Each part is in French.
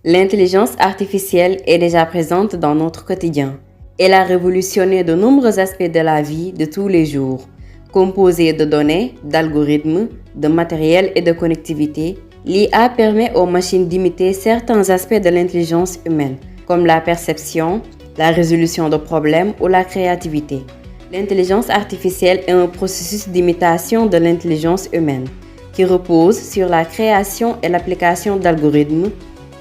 L'intelligence artificielle est déjà présente dans notre quotidien. Elle a révolutionné de nombreux aspects de la vie de tous les jours. Composée de données, d'algorithmes, de matériel et de connectivité, l'IA permet aux machines d'imiter certains aspects de l'intelligence humaine, comme la perception, la résolution de problèmes ou la créativité. L'intelligence artificielle est un processus d'imitation de l'intelligence humaine qui repose sur la création et l'application d'algorithmes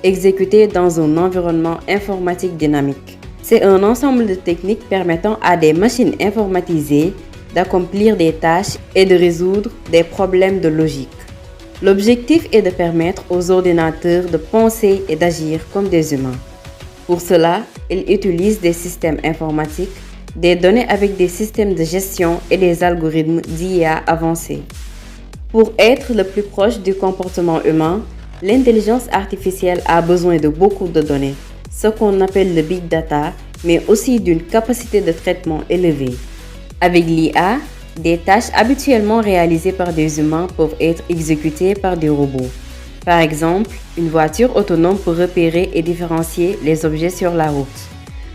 exécutés dans un environnement informatique dynamique. C'est un ensemble de techniques permettant à des machines informatisées d'accomplir des tâches et de résoudre des problèmes de logique. L'objectif est de permettre aux ordinateurs de penser et d'agir comme des humains. Pour cela, ils utilisent des systèmes informatiques, des données avec des systèmes de gestion et des algorithmes d'IA avancés. Pour être le plus proche du comportement humain, l'intelligence artificielle a besoin de beaucoup de données, ce qu'on appelle le big data, mais aussi d'une capacité de traitement élevée. Avec l'IA, des tâches habituellement réalisées par des humains peuvent être exécutées par des robots. Par exemple, une voiture autonome peut repérer et différencier les objets sur la route.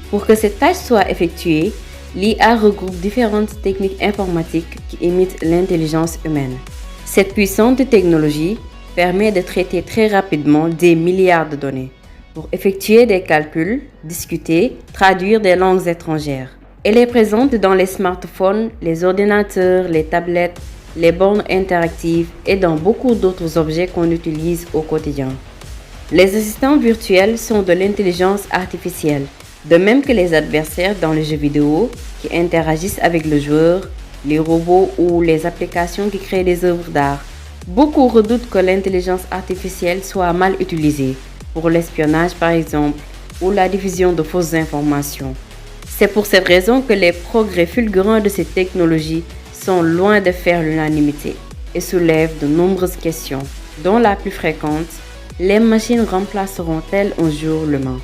Pour que cette tâche soit effectuée, l'IA regroupe différentes techniques informatiques qui imitent l'intelligence humaine. Cette puissante technologie permet de traiter très rapidement des milliards de données pour effectuer des calculs, discuter, traduire des langues étrangères. Elle est présente dans les smartphones, les ordinateurs, les tablettes, les bornes interactives et dans beaucoup d'autres objets qu'on utilise au quotidien. Les assistants virtuels sont de l'intelligence artificielle, de même que les adversaires dans les jeux vidéo qui interagissent avec le joueur, les robots ou les applications qui créent des œuvres d'art. Beaucoup redoutent que l'intelligence artificielle soit mal utilisée, pour l'espionnage par exemple, ou la diffusion de fausses informations. C'est pour cette raison que les progrès fulgurants de ces technologies sont loin de faire l'unanimité et soulèvent de nombreuses questions, dont la plus fréquente: les machines remplaceront-elles un jour l'humain ?